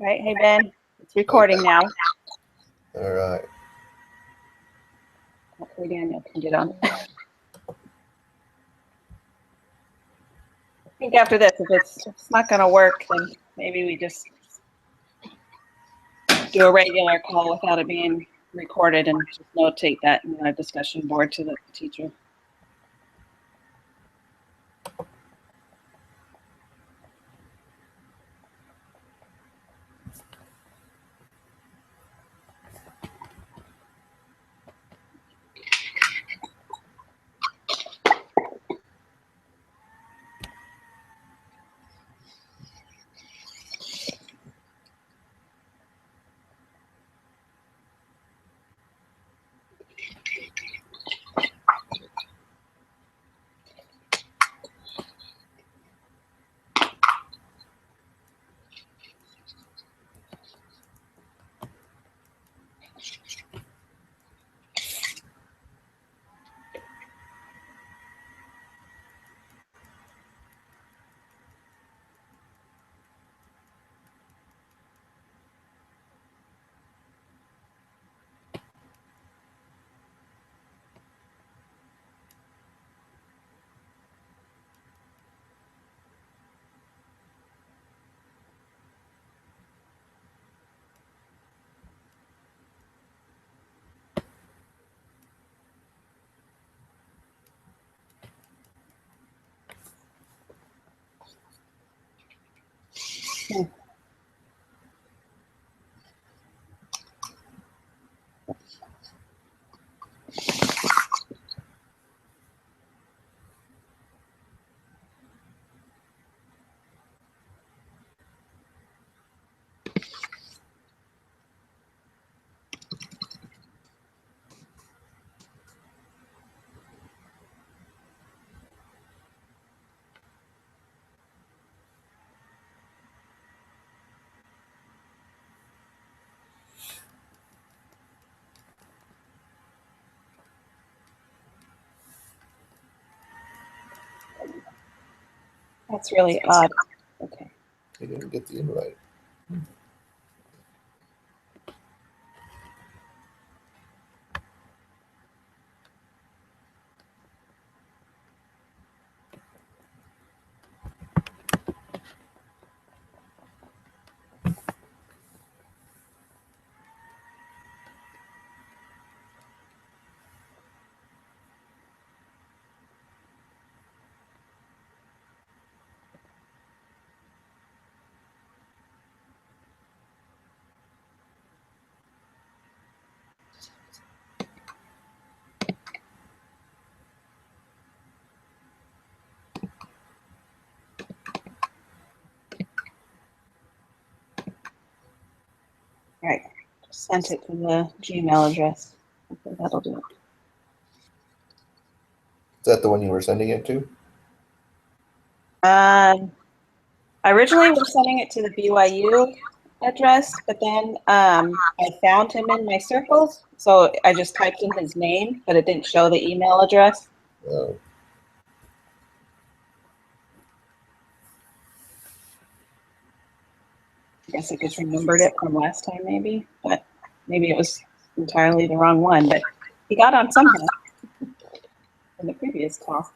Right, hey Ben, it's recording now. All right. Hopefully Daniel can get on. I think after this, if it's not going to work, then maybe we just do a regular call without it being recorded and just notate that in a discussion board to the teacher. That's really odd. Okay. You didn't get the invite. All right. Just sent it to the Gmail address. Okay, that'll do it. Is that the one you were sending it to? I originally was sending it to the BYU address, but then I found him in my circles, so I just typed in his name, but it didn't show the email address. Oh. I guess I just remembered it from last time, maybe, but maybe it was entirely the wrong one. But he got on somehow in the previous call.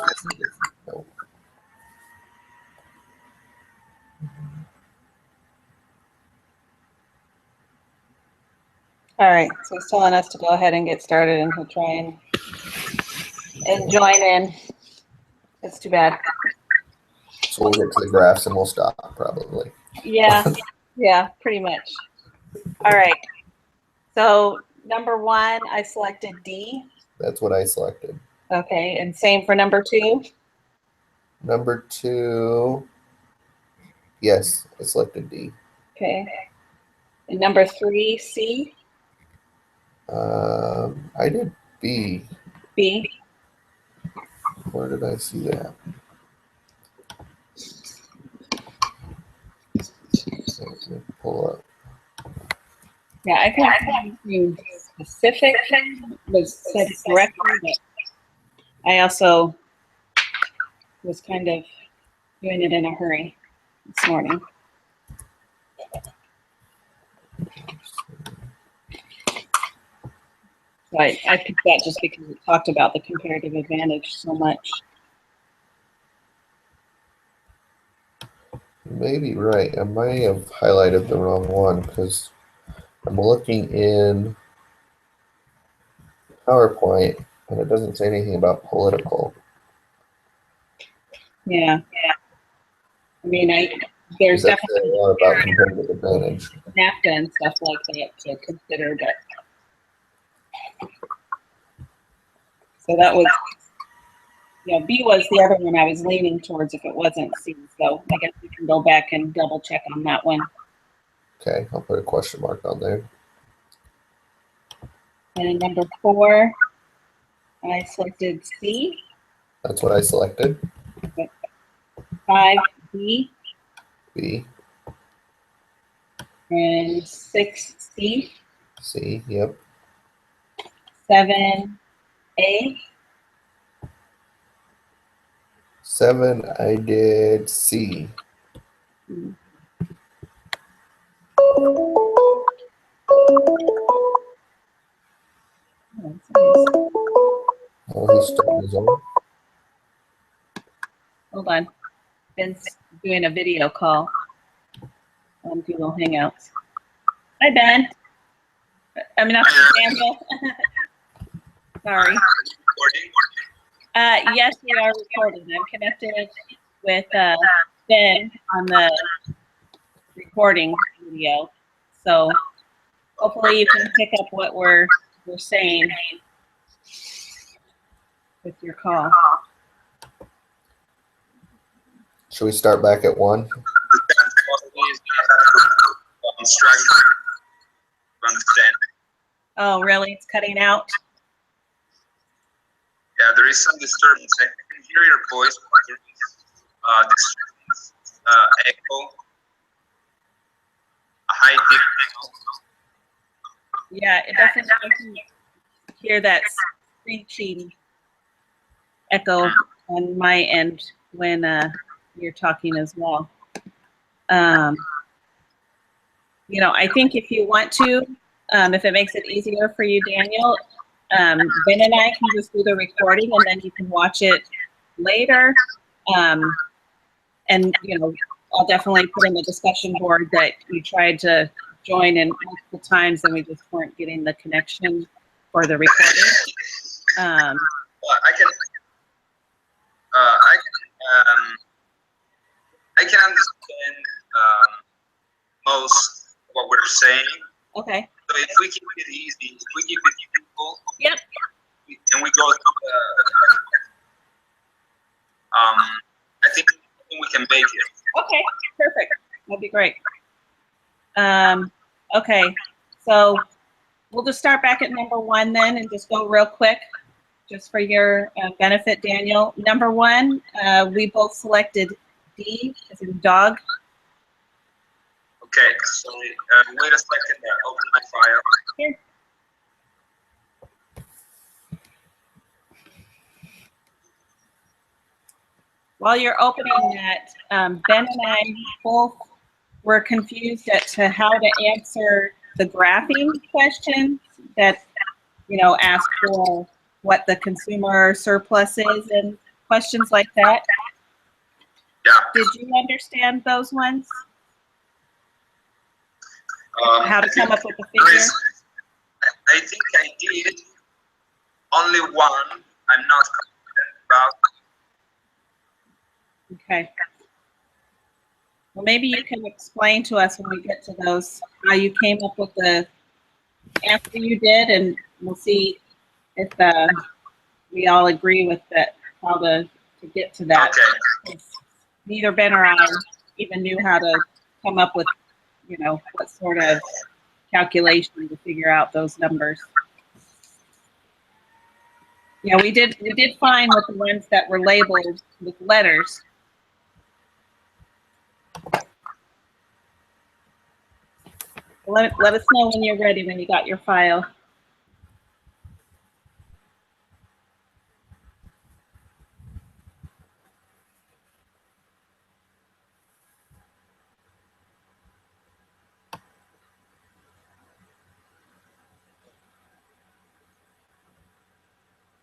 this one. No. All right, so he's telling us to go ahead and get started, and he'll try and join in. It's too bad. So we'll get to the graphs and we'll stop probably. Yeah, yeah, pretty much. All right. So number 1, I selected D. That's what I selected. Okay, and same for number 2. Number 2, yes, I selected D. Okay. And number 3, C. I did B. B. Where did I see that? Let me pull up. Yeah, I think something specific was said correctly, but I also was kind of doing it in a hurry this morning. So I picked that just because it talked about the comparative advantage so much. You may be right. I might have highlighted the wrong one because I'm looking in PowerPoint and it doesn't say anything about political. Yeah. I mean, there's It does say definitely a lot about competitive advantage. NAFTA and stuff like that to consider, but so that was, B was the other one I was leaning towards if it wasn't C. So I guess we can go back and double check on that one. Okay, I'll put a question mark on there. And number 4, I selected C. That's what I selected. 5, B. B. And 6, C. C, yep. 7, A. 7, I did C. Oh, he's starting his own. Hold on. Ben's doing a video call on Google Hangouts. Hi, Ben. I mean, not Daniel. Sorry. Yes, we are recording. I'm connected with Ben on the recording video. So hopefully you can pick up what we're saying with your call. Should we start back at 1? Oh, really? It's cutting out? Yeah, there is some disturbance. I can hear your voice, but there is disturbance, echo, a high signal. Yeah, it doesn't hear that screeching echo on my end when you're talking as well. I think if you want to, if it makes it easier for you, Daniel, Ben and I can just do the recording and then you can watch it later. And, I'll definitely put in the discussion board that you tried to join in multiple times and we just weren't getting the connection for the recording. I can understand most of what we're saying. Okay. So if we keep it easy, if we keep it simple, yep, and we go through I think we can make it. Okay, perfect. That'd be great. Okay, so we'll just start back at number 1 then and just go real quick, just for your benefit, Daniel. Number 1, we both selected D as in dog. Okay, so wait a second, open my file. Here. While you're opening that, Ben and I both were confused as to how to answer the graphing question that, asked for what the consumer surplus is in questions like that. Yeah. Did you understand those ones? How to I come think up with a there figure? is- I think I did only one. I'm not confident about. Okay. Well, maybe you can explain to us when we get to those, how you came up with the answer you did, and we'll see if we all agree with that, how to get to that. Okay. Neither Ben or I even knew how to come up with, what sort of calculation to figure out those numbers. Yeah, we did fine with the ones that were labeled with letters. Let us know when you're ready, when you got your file.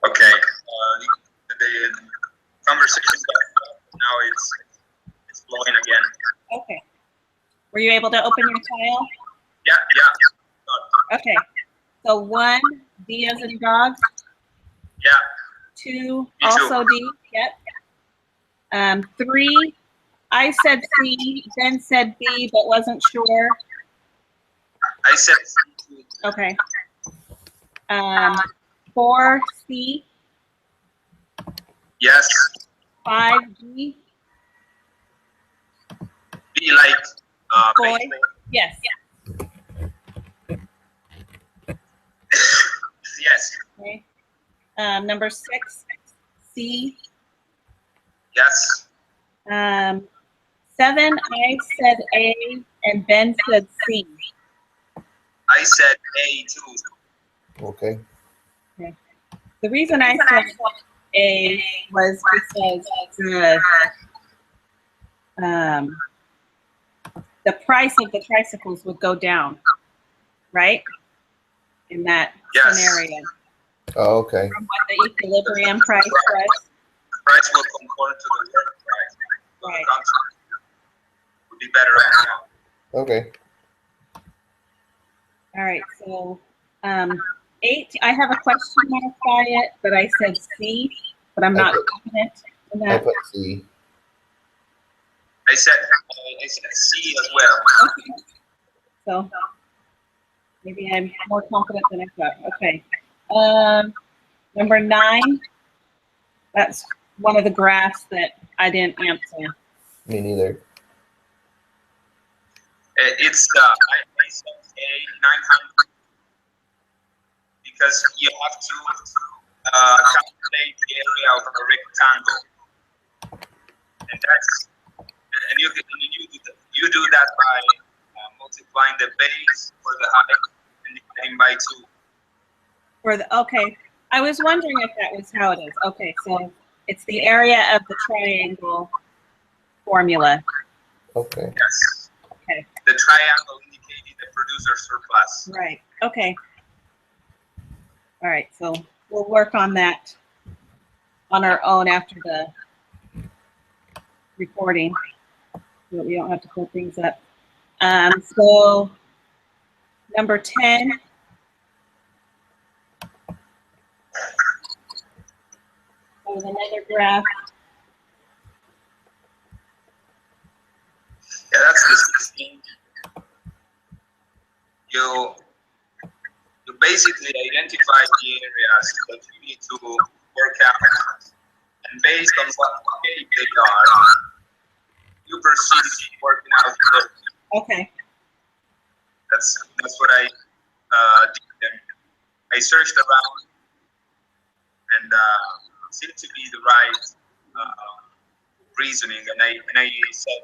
Okay. The conversation now it's flowing again. Okay. Were you able to open your file? Yeah, yeah. Okay. So 1, D as in dog. Yeah. 2, Me also too. D. Yep. 3, I said C, Ben said B, but wasn't sure. I said Okay. 4, C. yes. 5, D. Be like Boy. baseball. Yes. Yes. Okay. Number 6, C. Yes. 7, I said A, and Ben said C. I said A too. Okay. The reason I said A was because the price of the tricycles would go down, right? In that Yes. scenario, Oh, okay. from what the equilibrium price was. The price will conform to the work price. So Right. the contract would be better off. Okay. All right, so 8, I have a question mark by it, but I said C, but I'm not confident in I that. put C. I said C as well. Okay. So maybe I'm more confident than I thought. Okay. Number 9, that's one of the graphs that I didn't answer. Me neither. It's I said A 900 because you have to calculate the area of a rectangle, and you do that by multiplying the base for the height and dividing by 2. Okay, I was wondering if that was how it is. Okay, so it's the area of the triangle formula. Okay. Yes. Okay. The triangle indicating the producer surplus. Right. Okay. All right. So we'll work on that on our own after the recording, so that we don't have to pull things up. So number 10. There's another graph. Yeah, that's the 16. You basically identify the areas that you need to work out, and based on what shape they are, you proceed working out the. Okay. That's what I did. I searched around, and it seemed to be the right reasoning, and I said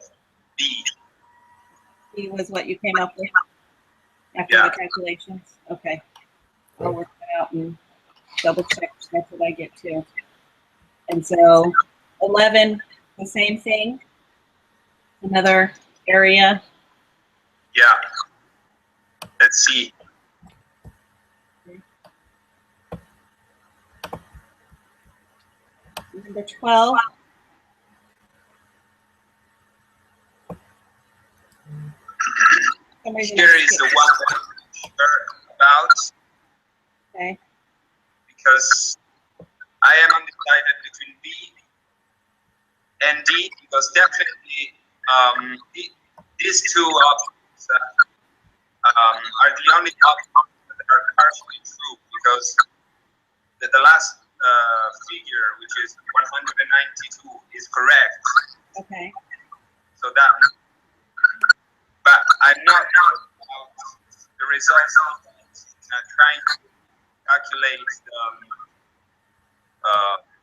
B. B was what you came up with after Yeah. the calculations. Okay. I'll work that out and double check that's what I get too. And so 11, the same thing. Another area. Yeah. Let's see. Number 12. For some reason I Here is the skipped. one that I'm sure about Okay. because I am undecided between B and D because definitely these two options are the only options that are partially true because the last figure, which is 192, is correct. Okay. So that, but I'm not sure about the results of trying to calculate the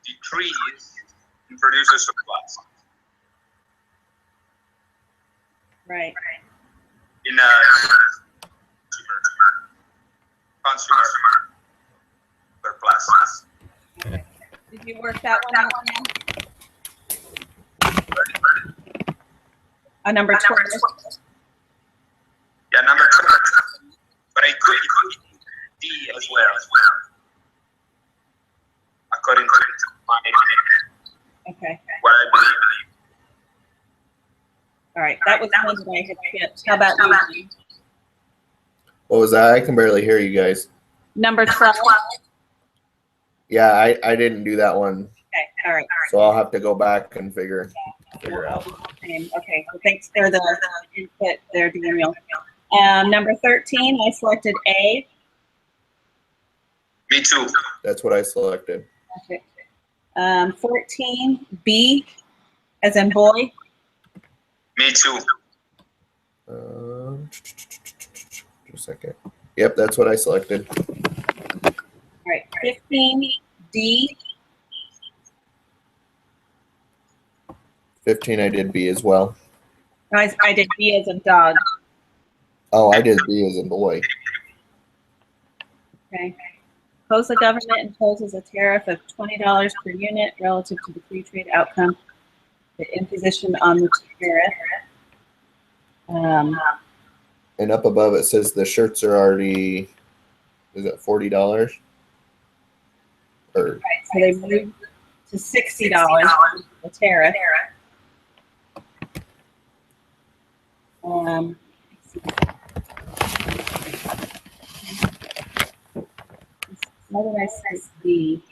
decrease in producer surplus Right. in a consumer surplus. Okay. Did you work that one out, man? Number 12. Yeah, number 2. But I could D as well. According to my Okay. what I believe. All right. That was one that I had skipped. How about you? What was that? I can barely hear you guys. Number 12. Yeah, I didn't do that one, Okay. All right. so I'll have to go back and figure out. Okay. So thanks for the input there, Daniel. Number 13, I selected A. Me too. That's what I selected. Okay. 14, B, as in boy. Me too. Just a second. Yep, that's what I selected. All right. 15, D. 15, I did B as well. I did B as in dog. Oh, I did B as in boy. Okay. Suppose the government imposes a tariff of $20 per unit relative to the free trade outcome, the imposition on the tariff. And up above it says the shirts are already, is it $40? Or So they moved to $60 for the tariff. What did I say D?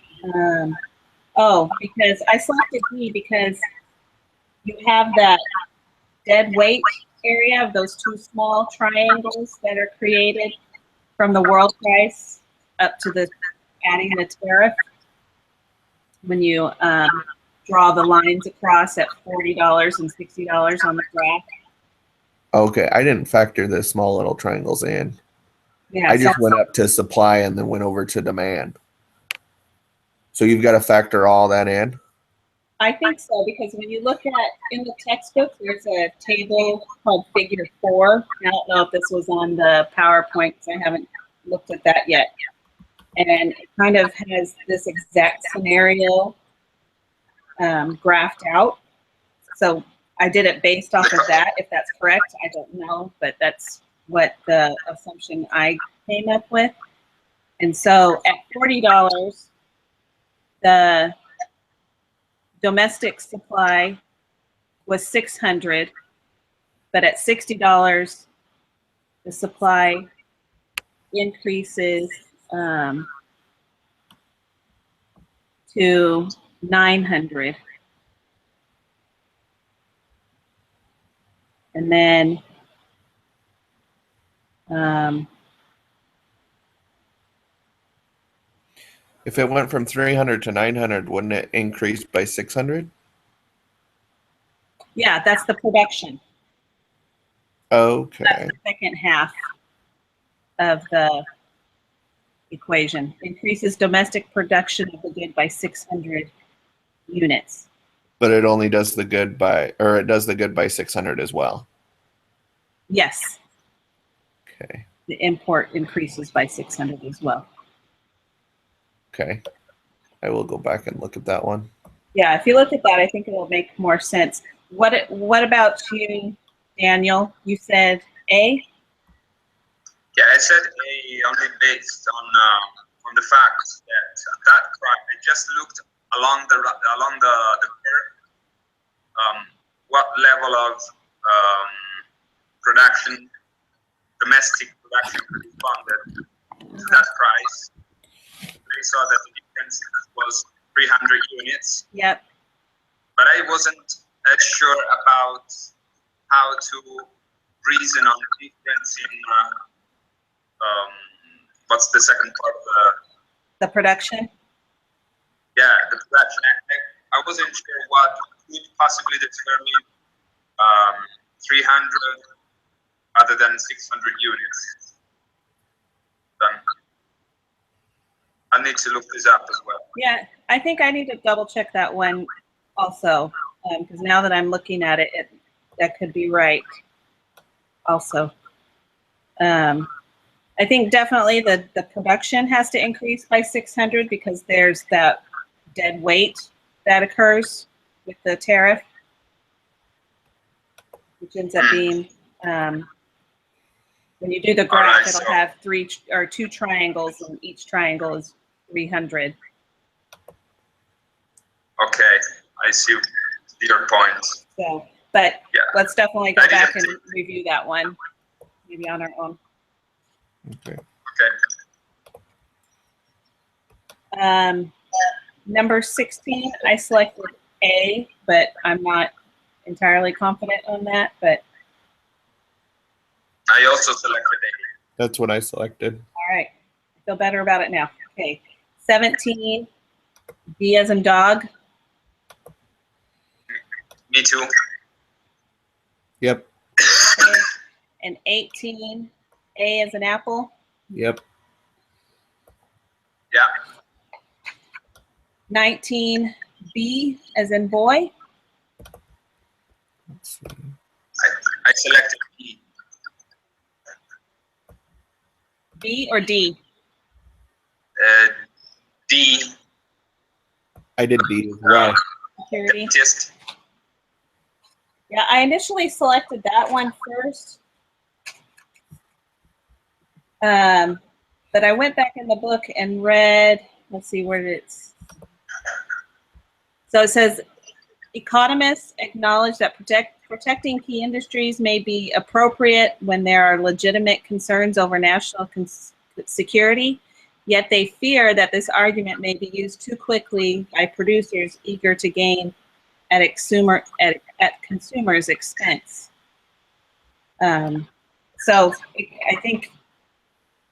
Because I selected D because you have that dead weight area of those two small triangles that are created from the world price up to the adding the tariff. When you draw the lines across at $40 and $60 on the graph. okay, I didn't factor the small little triangles in. Yeah, I just went up to supply and then went over to demand. So you've got to factor all that in. I think so, because when you look at in the textbook, there's a table called Figure 4. I don't know if this was on the PowerPoint because I haven't looked at that yet. And it kind of has this exact scenario graphed out. So I did it based off of that. If that's correct, I don't know, but that's what the assumption I came up with. And so at $40, the domestic supply was $600, but at $60, the supply increases to $900. And then If it went from 300 to 900, wouldn't it increase by 600? yeah, that's the production. Okay. That's the second half of the equation. Increases domestic production of the good by 600 units. But it only does the good by, or it does the good by 600 as well. Yes, Okay. the import increases by 600 as well. Okay. I will go back and look at that one. Yeah, if you look at that, I think it will make more sense. What about you, Daniel? You said A? Yeah, I said A only based on the fact that that price. I just looked along the curve, what level of production, domestic production responded to that price. We saw that the difference was 300 units. Yep. But I wasn't as sure about how to reason on the difference in what's the second part of The production. the production. I wasn't sure what could possibly determine 300 other than 600 units. I need to look this up as well. Yeah, I think I need to double check that one also, because now that I'm looking at it, that could be right also. I think definitely the production has to increase by 600 because there's that dead weight that occurs with the tariff, which ends up being, when you do the graph, Alright, it'll so- have two triangles, and each triangle is 300. Okay, I see your point. So, but Yeah. let's definitely go I back didn't and review that one, maybe on our own. Okay. Okay. Number 16, I selected A, but I'm not entirely confident on that, but I also selected A. That's what I selected. all right. I feel better about it now. Okay. 17, D as in dog. Me too. Yep. Okay. And 18, A as in apple. Yep. Yeah. 19, B as in boy. Let's see. I selected B. B or D? D. I did B as well. Security. Just Yeah, I initially selected that one first. But I went back in the book and read, let's see where it's. So it says, economists acknowledge that protecting key industries may be appropriate when there are legitimate concerns over national security, yet they fear that this argument may be used too quickly by producers eager to gain at consumers' expense. So I think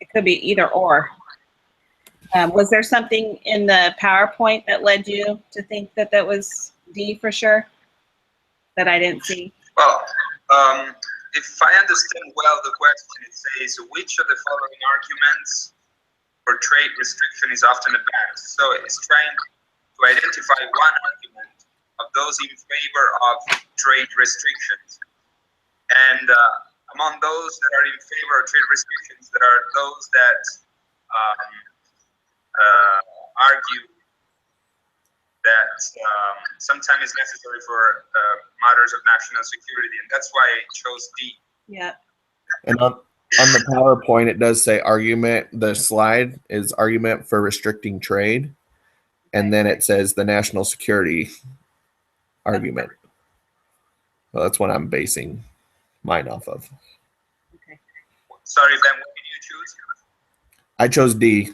it could be either or. Was there something in the PowerPoint that led you to think that that was D for sure that I didn't see? well, if I understand well the question, it says which of the following arguments for trade restriction is often advanced. So it's trying to identify one argument of those in favor of trade restrictions. And among those that are in favor of trade restrictions, there are those that argue that sometimes it's necessary for matters of national security, and that's why I chose D. Yeah. And on the PowerPoint, it does say argument. The slide is argument for restricting trade. And then it says the national security argument. Well, that's what I'm basing mine off of. Okay. Sorry, Ben, what did you choose? I chose D.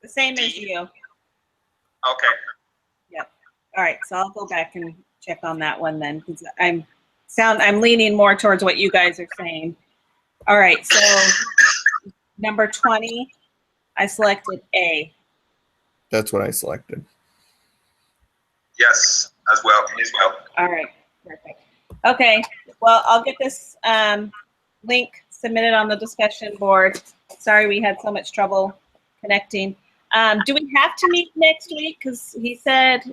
The same as you. Okay. All right, so I'll go back and check on that one then, because I'm leaning more towards what you guys are saying. All right, so number 20, I selected A. That's what I selected. Yes, as well. Me as well. All right, perfect. Okay, well, I'll get this link submitted on the discussion board. Sorry we had so much trouble connecting. Do we have to meet next week? Because he said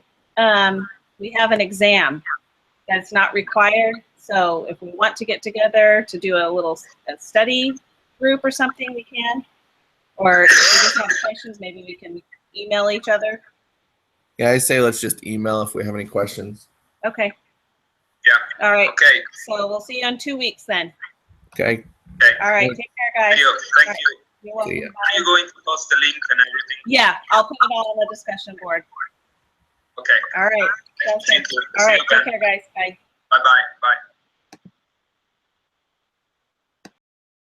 we have an exam that's not required. So if we want to get together to do a study group or something, we can. Or if we just have questions, maybe we can email each other. Yeah, I say let's just email if we have any questions. Okay. Yeah. All right. Okay. So we'll see you in 2 weeks then. Okay. Okay. All right. Take care, guys. Thank you. You're welcome. See ya. Bye. Are you going to post the link and everything? Yeah, I'll put it all on the discussion board. Okay. All right. Sounds See you, good. see All you right. again. Take care, guys. Bye. Bye-bye. Bye.